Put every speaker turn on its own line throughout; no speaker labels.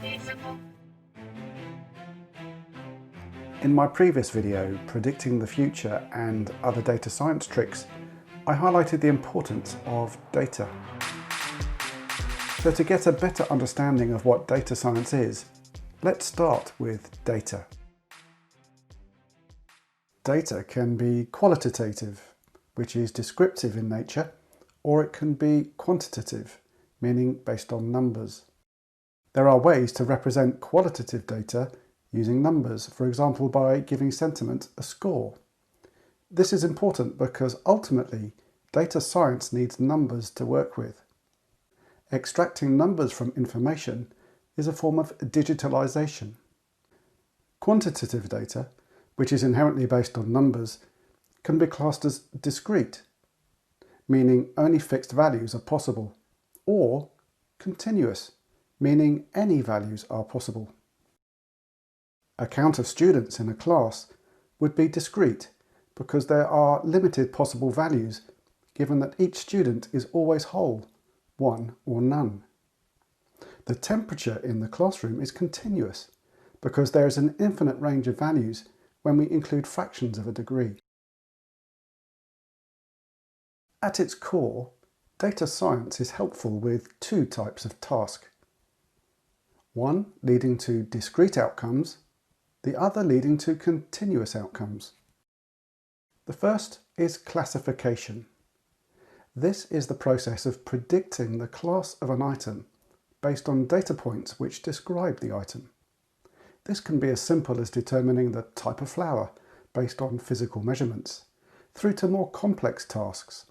In my previous video, Predicting the Future and Other Data Science Tricks, I highlighted the importance of data. So to get a better understanding of what data science is, let's start with data. Data can be qualitative, which is descriptive in nature, or it can be quantitative, meaning based on numbers. There are ways to represent qualitative data using numbers, for example by giving sentiment a score. This is important because ultimately data science needs numbers to work with. Extracting numbers from information is a form of digitalization. Quantitative data, which is inherently based on numbers, can be classed as discrete, meaning only fixed values are possible, or continuous, meaning any values are possible. A count of students in a class would be discrete because there are limited possible values given that each student is always whole, one or none. The temperature in the classroom is continuous because there is an infinite range of values when we include fractions of a degree. At its core, data science is helpful with two types of task. One leading to discrete outcomes, the other leading to continuous outcomes. The first is classification. This is the process of predicting the class of an item based on data points which describe the item. This can be as simple as determining the type of flower based on physical measurements, through to more complex tasks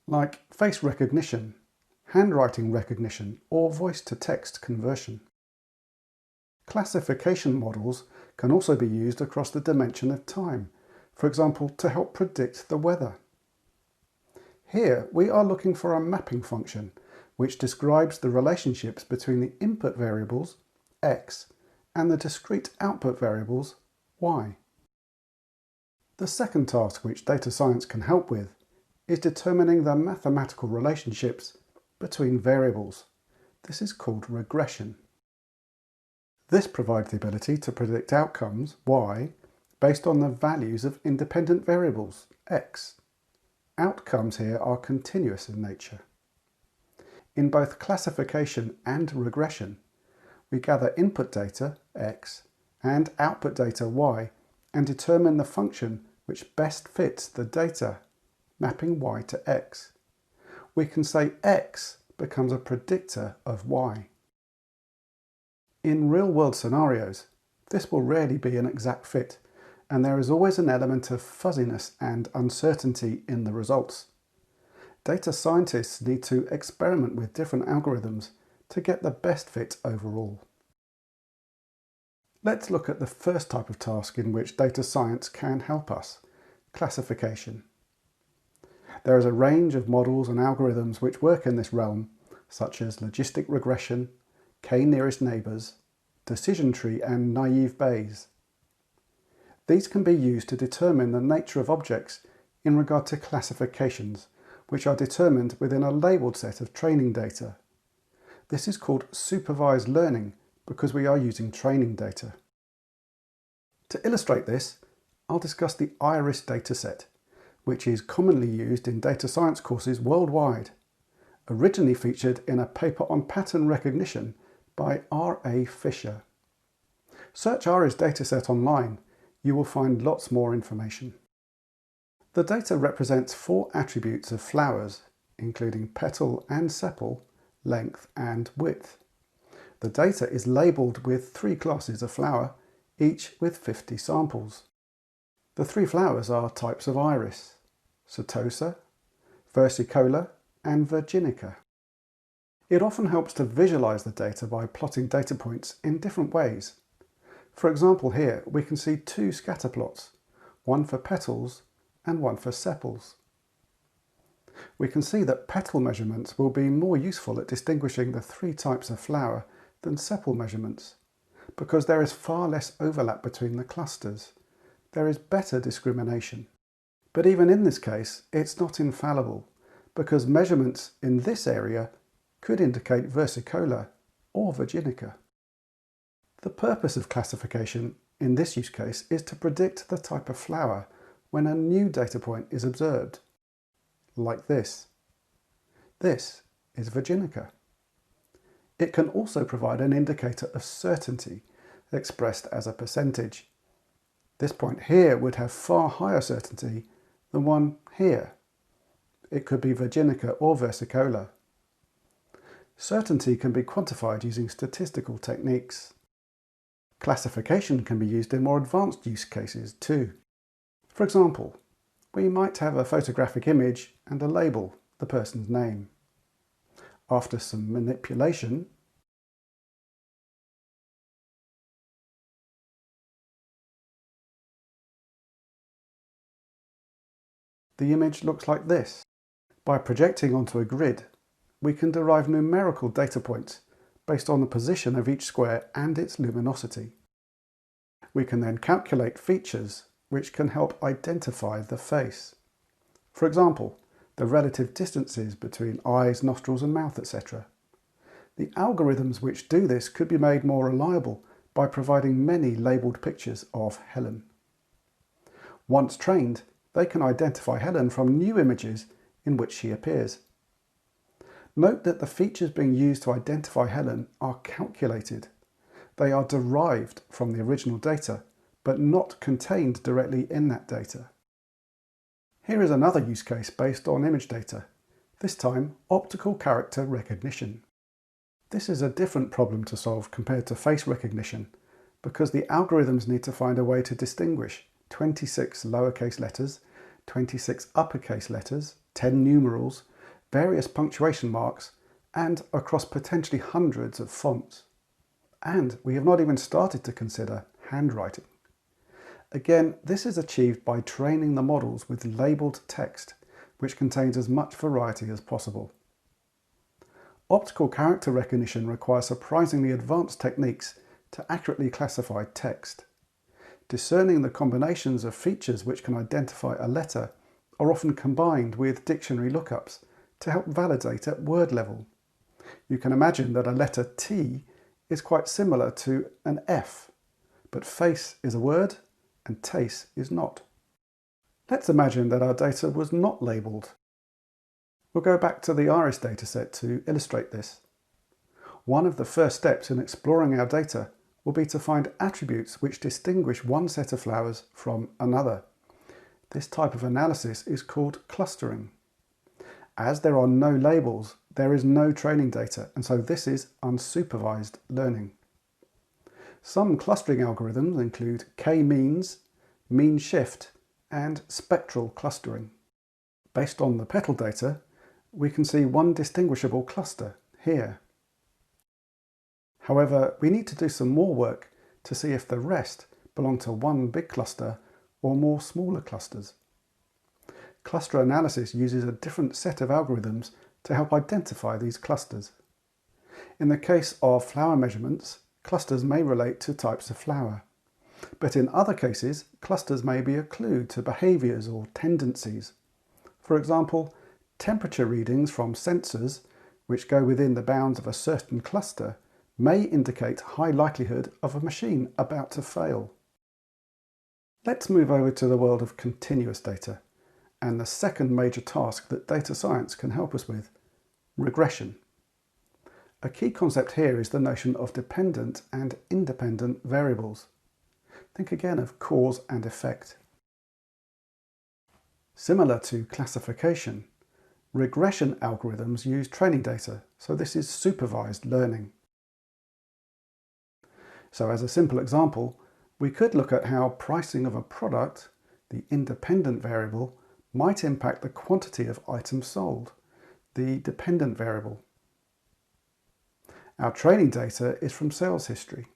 like face recognition, handwriting recognition, or voice-to-text conversion. Classification models can also be used across the dimension of time, for example, to help predict the weather. Here we are looking for a mapping function which describes the relationships between the input variables, x, and the discrete output variables, y. The second task which data science can help with is determining the mathematical relationships between variables. This is called regression. This provides the ability to predict outcomes, y, based on the values of independent variables, x. Outcomes here are continuous in nature. In both classification and regression, we gather input data, x, and output data, y, and determine the function which best fits the data, mapping y to x. We can say x becomes a predictor of y. In real-world scenarios, this will rarely be an exact fit, and there is always an element of fuzziness and uncertainty in the results. Data scientists need to experiment with different algorithms to get the best fit overall. Let's look at the first type of task in which data science can help us: classification. There is a range of models and algorithms which work in this realm, such as logistic regression, k-nearest neighbours, decision tree, and naive Bayes. These can be used to determine the nature of objects in regard to classifications, which are determined within a labelled set of training data. This is called supervised learning because we are using training data. To illustrate this, I'll discuss the iris dataset, which is commonly used in data science courses worldwide, originally featured in a paper on pattern recognition by R.A. Fisher. Search iris dataset online, you will find lots more information. The data represents 4 attributes of flowers, including petal and sepal, length and width. The data is labelled with 3 classes of flower, each with 50 samples. The 3 flowers are types of iris: setosa, versicolor, and virginica. It often helps to visualize the data by plotting data points in different ways. For example, here we can see 2 scatter plots, one for petals and one for sepals. We can see that petal measurements will be more useful at distinguishing the 3 types of flower than sepal measurements, because there is far less overlap between the clusters. There is better discrimination. But even in this case, it's not infallible, because measurements in this area could indicate versicolor or virginica. The purpose of classification in this use case is to predict the type of flower when a new data point is observed, like this. This is Virginica. It can also provide an indicator of certainty expressed as a percentage. This point here would have far higher certainty than one here. It could be Virginica or Versicolor. Certainty can be quantified using statistical techniques. Classification can be used in more advanced use cases too. For example, we might have a photographic image and a label, the person's name. After some manipulation, the image looks like this. By projecting onto a grid, we can derive numerical data points based on the position of each square and its luminosity. We can then calculate features which can help identify the face. For example, the relative distances between eyes, nostrils and mouth, etc. The algorithms which do this could be made more reliable by providing many labelled pictures of Helen. Once trained, they can identify Helen from new images in which she appears. Note that the features being used to identify Helen are calculated. They are derived from the original data, but not contained directly in that data. Here is another use case based on image data, this time optical character recognition. This is a different problem to solve compared to face recognition, because the algorithms need to find a way to distinguish 26 lowercase letters, 26 uppercase letters, 10 numerals, various punctuation marks, and across potentially hundreds of fonts. And we have not even started to consider handwriting. Again, this is achieved by training the models with labelled text, which contains as much variety as possible. Optical character recognition requires surprisingly advanced techniques to accurately classify text. Discerning the combinations of features which can identify a letter are often combined with dictionary lookups to help validate at word level. You can imagine that a letter T is quite similar to an F, but face is a word and taste is not. Let's imagine that our data was not labelled. We'll go back to the iris dataset to illustrate this. One of the first steps in exploring our data will be to find attributes which distinguish one set of flowers from another. This type of analysis is called clustering. As there are no labels, there is no training data, and so this is unsupervised learning. Some clustering algorithms include k-means, mean shift, and spectral clustering. Based on the petal data, we can see one distinguishable cluster here. However, we need to do some more work to see if the rest belong to one big cluster or more smaller clusters. Cluster analysis uses a different set of algorithms to help identify these clusters. In the case of flower measurements, clusters may relate to types of flower. But in other cases, clusters may be a clue to behaviours or tendencies. For example, temperature readings from sensors, which go within the bounds of a certain cluster, may indicate high likelihood of a machine about to fail. Let's move over to the world of continuous data, and the second major task that data science can help us with, regression. A key concept here is the notion of dependent and independent variables. Think again of cause and effect. Similar to classification, regression algorithms use training data, so this is supervised learning. So as a simple example, we could look at how pricing of a product, the independent variable, might impact the quantity of items sold, the dependent variable. Our training data is from sales history.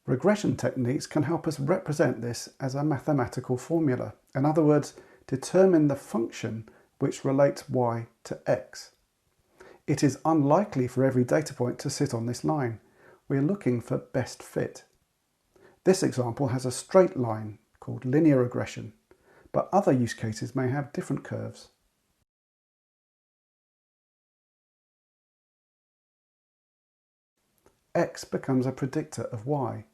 Regression techniques can help us represent this as a mathematical formula. In other words, determine the function which relates y to x. It is unlikely for every data point to sit on this line. We are looking for best fit. This example has a straight line called linear regression, but other use cases may have different curves. X becomes a predictor of Y.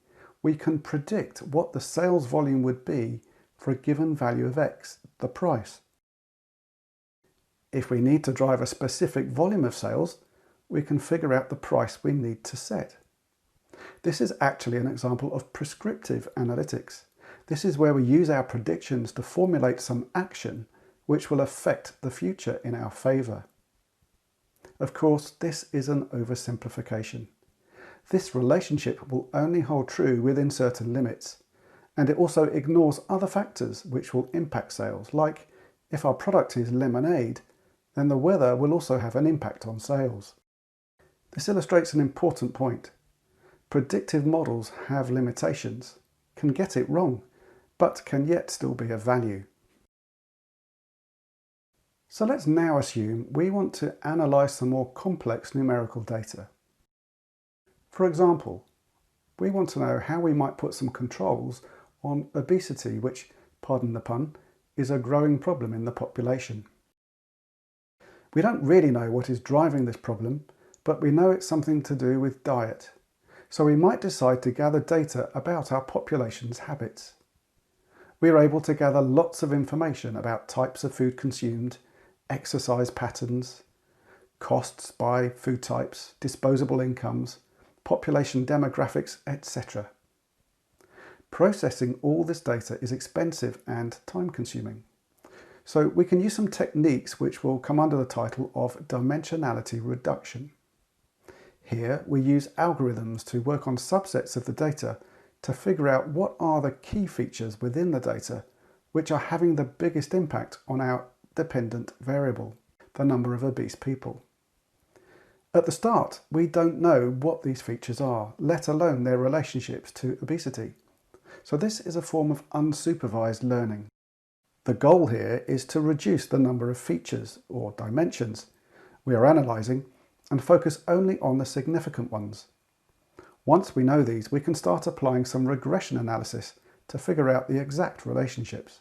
We can predict what the sales volume would be for a given value of X, the price. If we need to drive a specific volume of sales, we can figure out the price we need to set. This is actually an example of prescriptive analytics. This is where we use our predictions to formulate some action which will affect the future in our favour. Of course, this is an oversimplification. This relationship will only hold true within certain limits, and it also ignores other factors which will impact sales, like if our product is lemonade, then the weather will also have an impact on sales. This illustrates an important point. Predictive models have limitations, can get it wrong, but can yet still be of value. So let's now assume we want to analyse some more complex numerical data. For example, we want to know how we might put some controls on obesity, which, pardon the pun, is a growing problem in the population. We don't really know what is driving this problem, but we know it's something to do with diet. So we might decide to gather data about our population's habits. We are able to gather lots of information about types of food consumed, exercise patterns, costs by food types, disposable incomes, population demographics, etc. Processing all this data is expensive and time-consuming. So we can use some techniques which will come under the title of Dimensionality Reduction. Here we use algorithms to work on subsets of the data to figure out what are the key features within the data which are having the biggest impact on our dependent variable, the number of obese people. At the start, we don't know what these features are, let alone their relationships to obesity. So this is a form of unsupervised learning. The goal here is to reduce the number of features, or dimensions, we are analysing and focus only on the significant ones. Once we know these, we can start applying some regression analysis to figure out the exact relationships.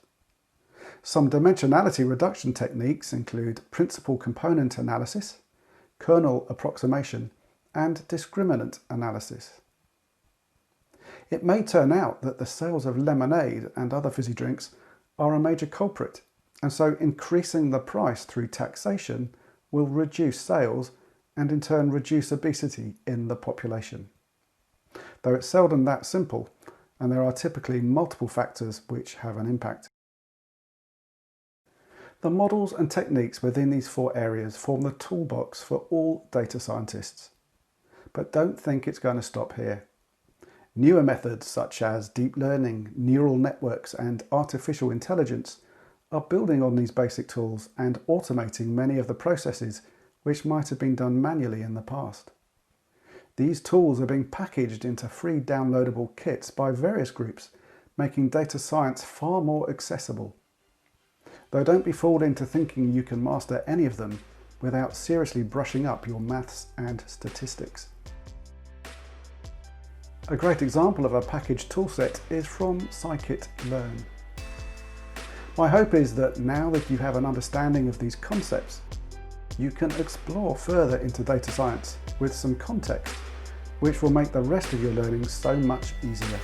Some dimensionality reduction techniques include principal component analysis, kernel approximation, and discriminant analysis. It may turn out that the sales of lemonade and other fizzy drinks are a major culprit, and so increasing the price through taxation will reduce sales and in turn reduce obesity in the population. Though it's seldom that simple, and there are typically multiple factors which have an impact. The models and techniques within these 4 areas form the toolbox for all data scientists. But don't think it's going to stop here. Newer methods such as deep learning, neural networks, and artificial intelligence are building on these basic tools and automating many of the processes which might have been done manually in the past. These tools are being packaged into free downloadable kits by various groups, making data science far more accessible. Though don't be fooled into thinking you can master any of them without seriously brushing up your maths and statistics. A great example of a packaged toolset is from scikit-learn. My hope is that now that you have an understanding of these concepts, you can explore further into data science with some context, which will make the rest of your learning so much easier.